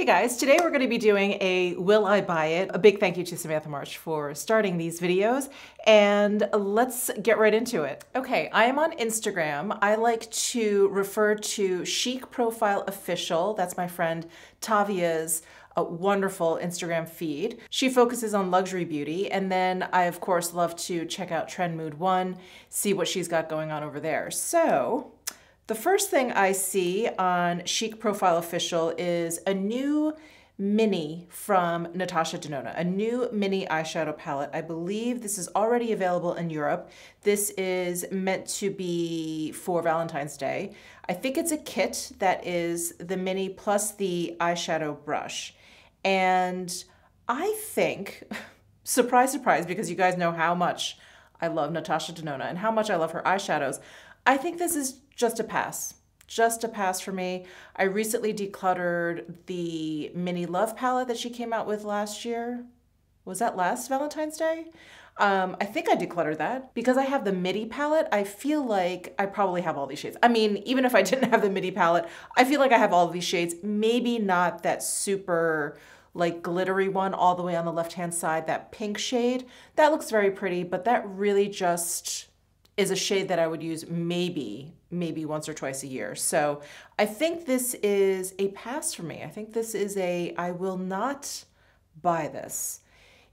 guys, today we're going to be doing a Will I Buy It? A big thank you to Samantha March for starting these videos, and let's get right into it. Okay, I am on Instagram. I like to refer to Chic Profile Official. That's my friend Tavia's wonderful Instagram feed. She focuses on luxury beauty, and then I of course love to check out Trend Mood 1, see what she's got going on over there. So the first thing I see on Chic Profile Official is a new mini from Natasha Denona, a new mini eyeshadow palette. I believe this is already available in Europe. This is meant to be for Valentine's Day. I think it's a kit that is the mini plus the eyeshadow brush. And I think, surprise, surprise, because you guys know how much I love Natasha Denona and how much I love her eyeshadows, I think this is just a pass for me. I recently decluttered the mini Love palette that she came out with last year. Was that last Valentine's Day? I think I decluttered that because I have the midi palette. I feel like I probably have all these shades. I mean, even if I didn't have the midi palette, I feel like I have all of these shades. Maybe not that super like glittery one all the way on the left-hand side, that pink shade. That looks very pretty, but that really just is a shade that I would use maybe once or twice a year. So I think this is a pass for me. I think this is I will not buy this,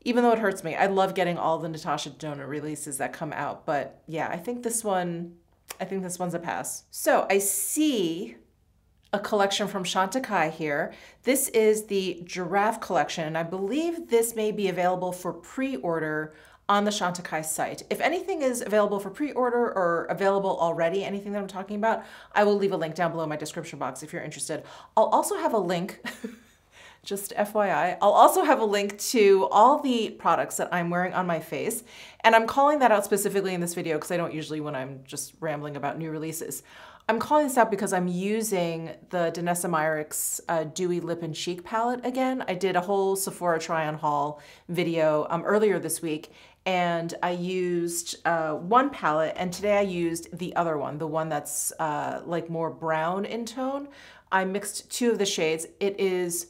even though it hurts me. I love getting all the Natasha Denona releases that come out, but yeah, I think this one's a pass. So I see a collection from Pkwy here. This is the Giraffe collection, and I believe this may be available for pre-order on the Pkwy site. If anything is available for pre-order or available already, anything that I'm talking about, I will leave a link down below in my description box if you're interested. I'll also have a link, just FYI, I'll also have a link to all the products that I'm wearing on my face. And I'm calling that out specifically in this video because I don't usually when I'm just rambling about new releases. I'm calling this out because I'm using the Danessa Myricks Dewy Lip and Cheek palette again. I did a whole Sephora try-on haul video earlier this week, and I used one palette, and today I used the other one, the one that's like more brown in tone. I mixed two of the shades. It is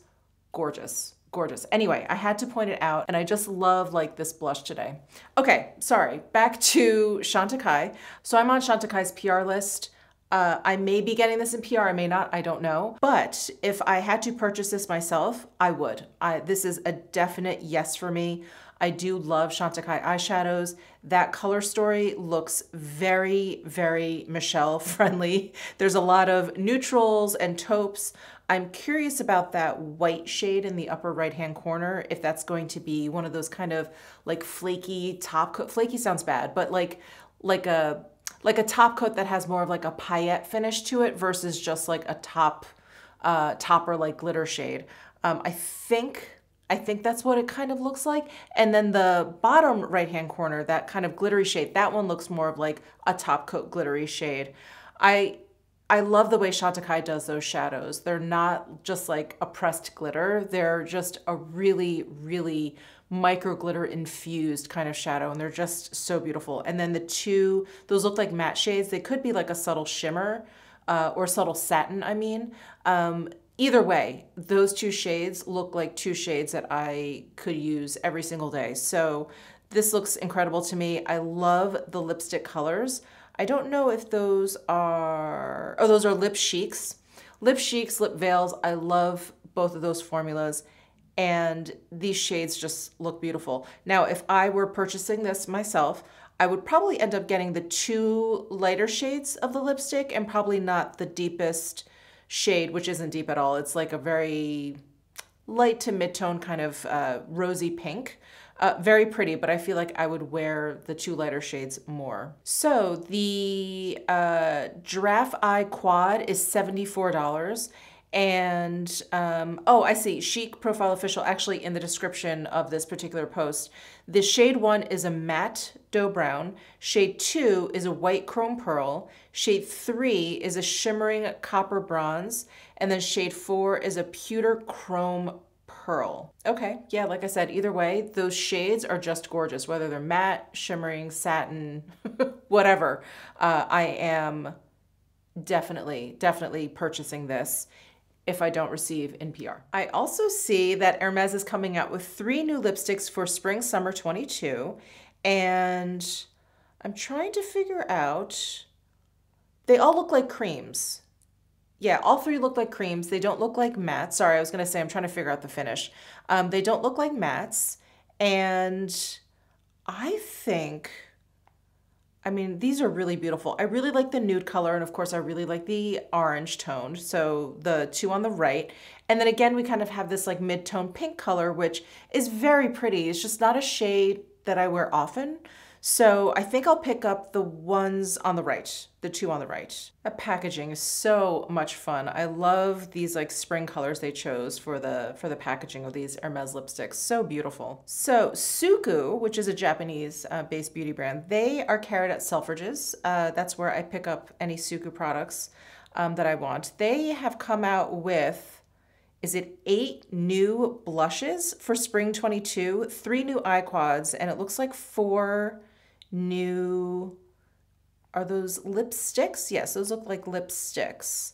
gorgeous. Gorgeous. Anyway, I had to point it out, and I just love like this blush today. Okay, sorry, back to Pkwy. So I'm on Pkwy's PR list. I may be getting this in PR, I may not, I don't know. But if I had to purchase this myself, I would. This is a definite yes for me. I do love Pkwy eyeshadows. That color story looks very, very Michele friendly. There's a lot of neutrals and taupes. I'm curious about that white shade in the upper right-hand corner, if that's going to be one of those kind of like flaky top coat. Flaky sounds bad, but like a top coat that has more of like a paillette finish to it versus just like a topper like glitter shade. I think that's what it kind of looks like. And then the bottom right-hand corner, that kind of glittery shade, that one looks more of like a top coat glittery shade. I love the way Pkwy does those shadows. They're not just like a pressed glitter. They're just a really, really micro glitter infused kind of shadow, and they're just so beautiful. And then those look like matte shades. They could be like a subtle shimmer or subtle satin, I mean. Either way, those two shades look like two shades that I could use every single day. So this looks incredible to me. I love the lipstick colors. I don't know if those are Lip Chics. Lip Chics, Lip Veils, I love both of those formulas. And these shades just look beautiful. Now, if I were purchasing this myself, I would probably end up getting the two lighter shades of the lipstick and probably not the deepest shade, which isn't deep at all. It's like a very light to mid-tone kind of rosy pink. Very pretty, but I feel like I would wear the two lighter shades more. So the Giraffe Eye Quad is $74. And, oh, I see, Chic Profile Official, actually in the description of this particular post, the shade 1 is a matte dough brown, shade 2 is a white chrome pearl, shade 3 is a shimmering copper bronze, and then shade 4 is a pewter chrome pearl. Okay, yeah, like I said, either way, those shades are just gorgeous, whether they're matte, shimmering, satin, whatever. I am definitely purchasing this. if I don't receive NPR. I also see that Hermes is coming out with 3 new lipsticks for spring summer 22, and I'm trying to figure out, they all look like creams. Yeah, all 3 look like creams. They don't look like mattes. Sorry, I was gonna say I'm trying to figure out the finish. They don't look like mattes, and I think, I mean, these are really beautiful. I really like the nude color, and of course I really like the orange tone, so the 2 on the right. And then again, we kind of have this like mid-tone pink color, which is very pretty. It's just not a shade that I wear often. So I think I'll pick up the ones on the right, the 2 on the right. The packaging is so much fun. I love these like spring colors they chose for the packaging of these Hermes lipsticks. So beautiful. So Suku, which is a Japanese based beauty brand, they are carried at Selfridges. That's where I pick up any Suku products that I want. They have come out with, is it 8 new blushes for spring 22, 3 new eye quads, and it looks like 4 new, are those lipsticks? Yes, those look like lipsticks.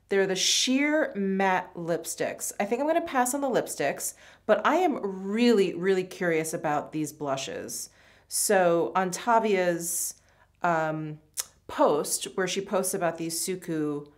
They're the sheer matte lipsticks. I think I'm gonna pass on the lipsticks, but I am really, really curious about these blushes. So on Tavia's post, where she posts about these Suku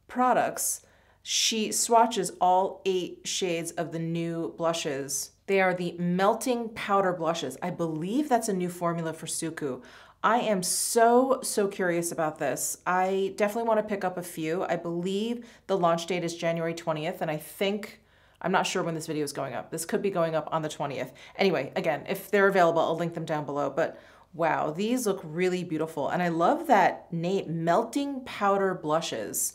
products, she swatches all 8 shades of the new blushes. They are the melting powder blushes. I believe that's a new formula for Suku. I am so curious about this. I definitely want to pick up a few. I believe the launch date is January 20th, and I think, I'm not sure when this video is going up. This could be going up on the 20th. Anyway, again, if they're available, I'll link them down below. But wow, these look really beautiful. And I love that name, melting powder blushes.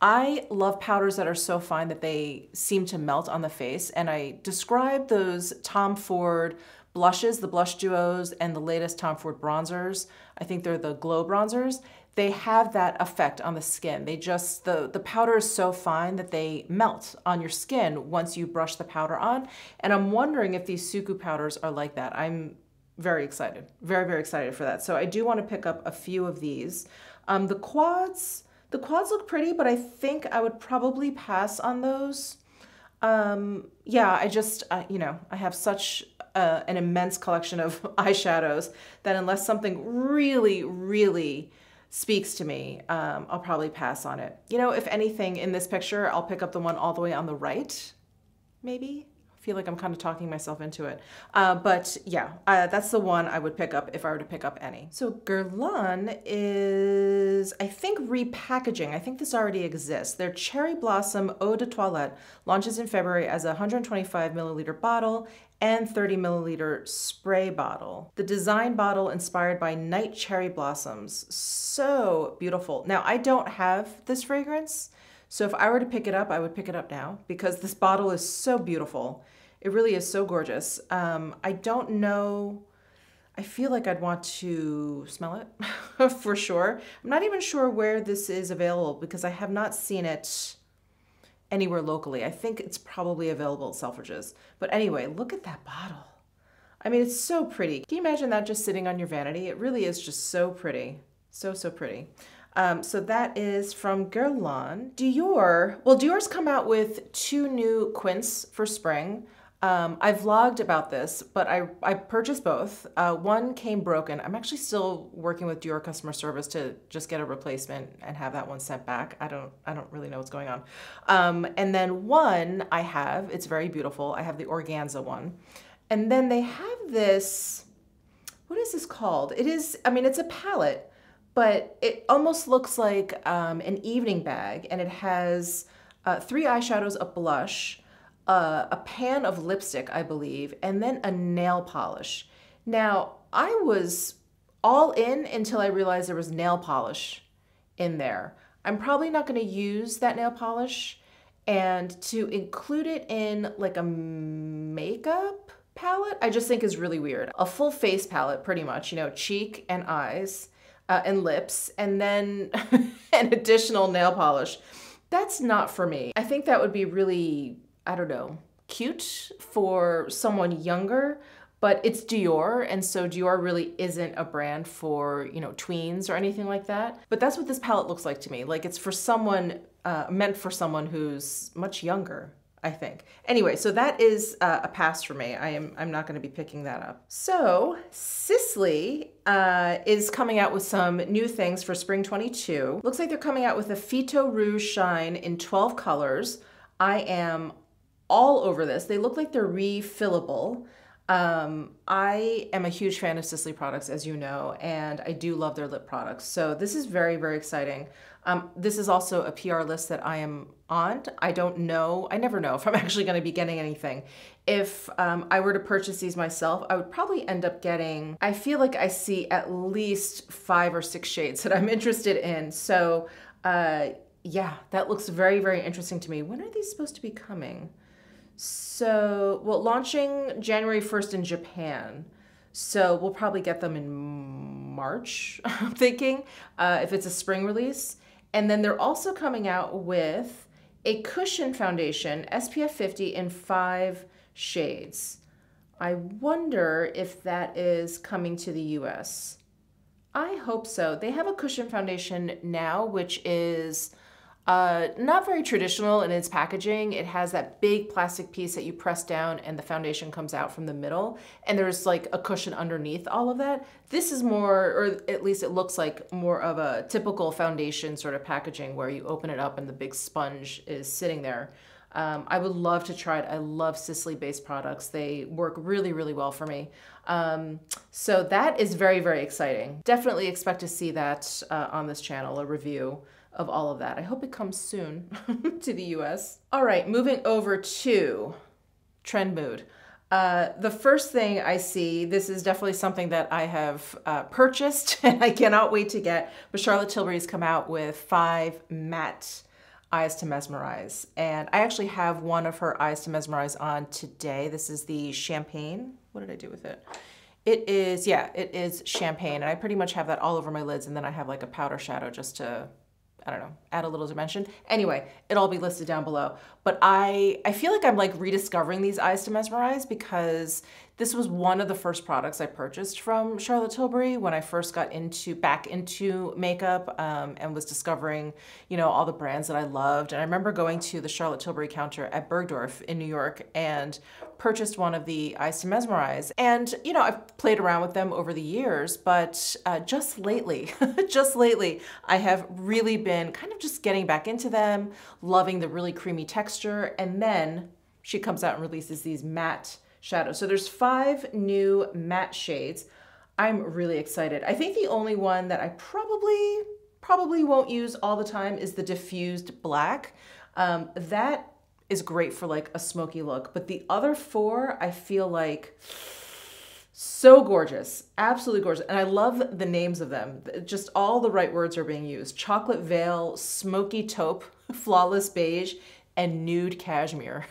I love powders that are so fine that they seem to melt on the face, and I describe those Tom Ford blushes, the blush duos, and the latest Tom Ford bronzers. I think they're the glow bronzers. They have that effect on the skin. They just, the powder is so fine that they melt on your skin once you brush the powder on, and I'm wondering if these Suku powders are like that. I'm very excited, very excited for that. So I do want to pick up a few of these. The quads look pretty, but I think I would probably pass on those. Yeah, I just, you know, I have such an immense collection of eyeshadows that unless something really speaks to me, I'll probably pass on it. You know, if anything in this picture, I'll pick up the one all the way on the right, maybe. I feel like I'm kind of talking myself into it. But yeah, that's the one I would pick up if I were to pick up any. So Guerlain is, I think, repackaging. I think this already exists. Their Cherry Blossom Eau de Toilette launches in February as a 125 milliliter bottle and 30 milliliter spray bottle. The design bottle inspired by night cherry blossoms. So beautiful. Now, I don't have this fragrance, so if I were to pick it up, I would pick it up now because this bottle is so beautiful. It really is so gorgeous. I don't know, I feel like I'd want to smell it for sure. I'm not even sure where this is available because I have not seen it anywhere locally. I think it's probably available at Selfridges. But anyway, look at that bottle. I mean, it's so pretty. Can you imagine that just sitting on your vanity? It really is just so pretty. So pretty. So that is from Guerlain. Dior, well, Dior's come out with 2 new Quince for spring. I vlogged about this, but I purchased both. One came broken. I'm actually still working with Dior customer service to just get a replacement and have that one sent back. I don't really know what's going on. And then one I have, it's very beautiful. I have the organza one. And then they have this, what is this called? It is, I mean, it's a palette, but it almost looks like an evening bag, and it has 3 eyeshadows, a blush, a pan of lipstick, I believe, and then a nail polish. Now, I was all in until I realized there was nail polish in there. I'm probably not going to use that nail polish, and to include it in like a makeup palette, I just think is really weird. A full face palette, pretty much, you know, cheek and eyes and lips, and then an additional nail polish. That's not for me. I think that would be really, I don't know, cute for someone younger, but it's Dior, and so Dior really isn't a brand for, you know, tweens or anything like that. But that's what this palette looks like to me. Like it's for someone, meant for someone who's much younger, I think. Anyway, so that is a pass for me. I'm not going to be picking that up. So Sisley is coming out with some new things for spring 22. Looks like they're coming out with a Phyto Rouge Shine in 12 colors. I am all over this. They look like they're refillable. I am a huge fan of Sisley products, as you know, and I do love their lip products. So this is very, very exciting. This is also a PR list that I am on. I don't know, I never know if I'm actually going to be getting anything. If I were to purchase these myself, I would probably end up getting, I feel like I see at least 5 or 6 shades that I'm interested in. So yeah, that looks very, very interesting to me. When are these supposed to be coming? So, well, launching January 1st in Japan. So we'll probably get them in March, I'm thinking, if it's a spring release. And then they're also coming out with a cushion foundation, SPF 50 in 5 shades. I wonder if that is coming to the US. I hope so. They have a cushion foundation now, which is not very traditional in its packaging. It has that big plastic piece that you press down and the foundation comes out from the middle, and there's like a cushion underneath all of that. This is more, or at least it looks like more of a typical foundation sort of packaging where you open it up and the big sponge is sitting there. I would love to try it. I love Sisley-based products. They work really, really well for me. So that is very, very exciting. Definitely expect to see that on this channel, a review of all of that. I hope it comes soon to the US. All right, moving over to Trend Mood. The first thing I see, this is definitely something that I have purchased and I cannot wait to get, but Charlotte Tilbury's come out with 5 matte Eyes to Mesmerize. And I actually have one of her Eyes to Mesmerize on today. This is the Champagne. What did I do with it? It is, yeah, it is Champagne. And I pretty much have that all over my lids. And then I have like a powder shadow just to, I don't know, add a little dimension. Anyway, it'll all be listed down below. But I feel like I'm like rediscovering these Eyes to Mesmerize because this was one of the first products I purchased from Charlotte Tilbury when I first got back into makeup and was discovering, you know, all the brands that I loved. And I remember going to the Charlotte Tilbury counter at Bergdorf in New York and purchased one of the Eyes to Mesmerize. And, you know, I've played around with them over the years, but just lately, I have really been kind of just getting back into them, loving the really creamy texture. And then she comes out and releases these matte shadows. So there's 5 new matte shades. I'm really excited. I think the only one that I probably won't use all the time is the diffused black. That is great for like a smoky look, but the other 4 I feel like so gorgeous, absolutely gorgeous. And I love the names of them. Just all the right words are being used. Chocolate Veil, Smoky Taupe, Flawless Beige, and Nude Cashmere.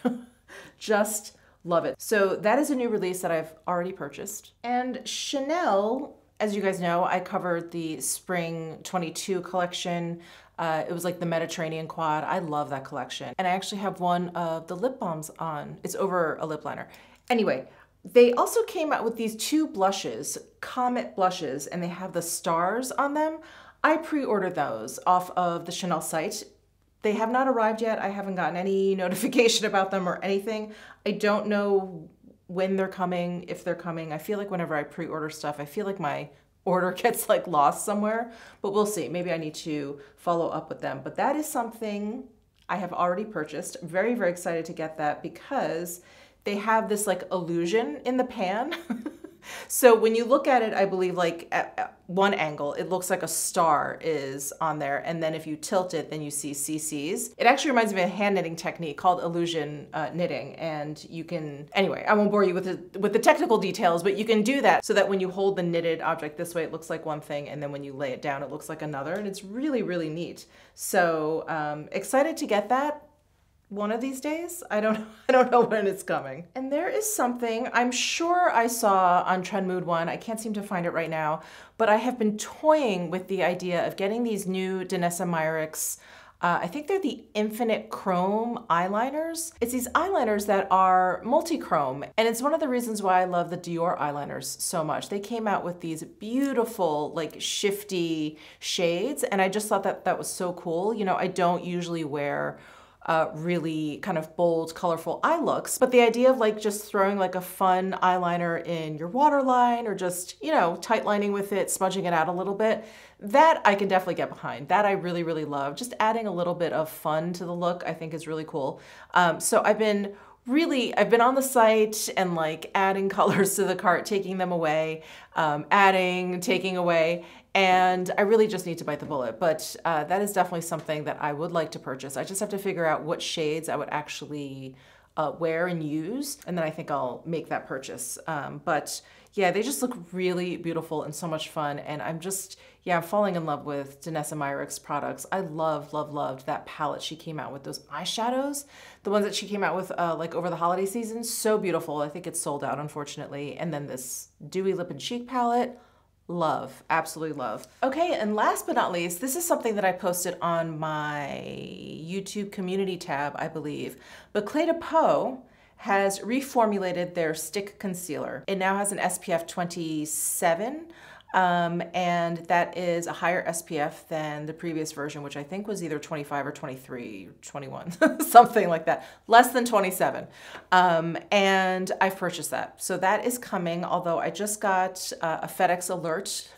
Just love it. So that is a new release that I've already purchased. And Chanel, as you guys know, I covered the Spring 22 collection. It was like the Mediterranean quad. I love that collection. And I actually have one of the lip balms on. It's over a lip liner. Anyway, they also came out with these 2 blushes, Comet blushes, and they have the stars on them. I pre-ordered those off of the Chanel site. They have not arrived yet. I haven't gotten any notification about them or anything. I don't know when they're coming, if they're coming. I feel like whenever I pre-order stuff, I feel like my order gets like lost somewhere, but we'll see. Maybe I need to follow up with them. But that is something I have already purchased. Very, very excited to get that because they have this like illusion in the pan. So when you look at it, I believe like at one angle, it looks like a star is on there. And then if you tilt it, then you see CCs. It actually reminds me of a hand knitting technique called illusion knitting. And you can, anyway, I won't bore you with the technical details, but you can do that so that when you hold the knitted object this way, it looks like one thing. And then when you lay it down, it looks like another. And it's really, really neat. So excited to get that. One of these days. I don't know when it's coming. And there is something I'm sure I saw on Trend Mood 1. I can't seem to find it right now, but I have been toying with the idea of getting these new Danessa Myricks I think they're the Infinite Chrome eyeliners. It's these eyeliners that are multi-chrome, and it's one of the reasons why I love the Dior eyeliners so much. They came out with these beautiful, like, shifty shades, and I just thought that that was so cool. You know, I don't usually wear really kind of bold, colorful eye looks, but the idea of like just throwing like a fun eyeliner in your waterline or just, you know, tight lining with it, smudging it out a little bit, that I can definitely get behind. That I really, really love. Just adding a little bit of fun to the look, I think is really cool. So I've been on the site and like adding colors to the cart, taking them away, taking away, and I really just need to bite the bullet. But that is definitely something that I would like to purchase. I just have to figure out what shades I would actually wear and use, and then I think I'll make that purchase. But yeah, they just look really beautiful and so much fun, and I'm falling in love with Danessa Myricks products. I loved that palette she came out with, those eyeshadows, the ones that she came out with like over the holiday season. So beautiful. I think it's sold out, unfortunately. And then this Dewy Lip and Cheek palette. Love, absolutely love. Okay, and last but not least, this is something that I posted on my YouTube community tab, I believe. But Pkwy has reformulated their stick concealer. It now has an SPF 27, and that is a higher SPF than the previous version, which I think was either 25 or 23, or 21, something like that, less than 27. And I've purchased that. So that is coming, although I just got a FedEx alert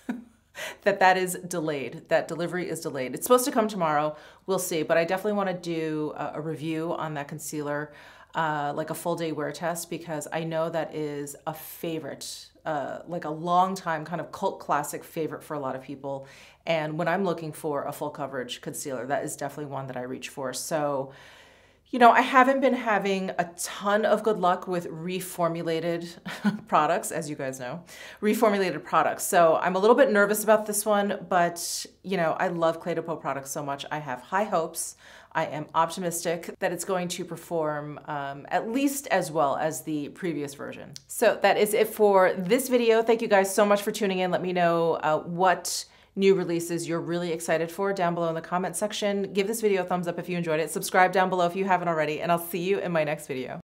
that is delayed, that delivery is delayed. It's supposed to come tomorrow, we'll see, but I definitely want to do a review on that concealer, like a full day wear test, because I know that is a favorite, like a long time kind of cult classic favorite for a lot of people. And when I'm looking for a full coverage concealer, that is definitely one that I reach for. So, you know, I haven't been having a ton of good luck with reformulated products, as you guys know, reformulated products. So I'm a little bit nervous about this one, but you know, I love Pkwy products so much. I have high hopes. I am optimistic that it's going to perform at least as well as the previous version. So that is it for this video. Thank you guys so much for tuning in. Let me know what new releases you're really excited for down below in the comment section. Give this video a thumbs up if you enjoyed it. Subscribe down below if you haven't already, and I'll see you in my next video.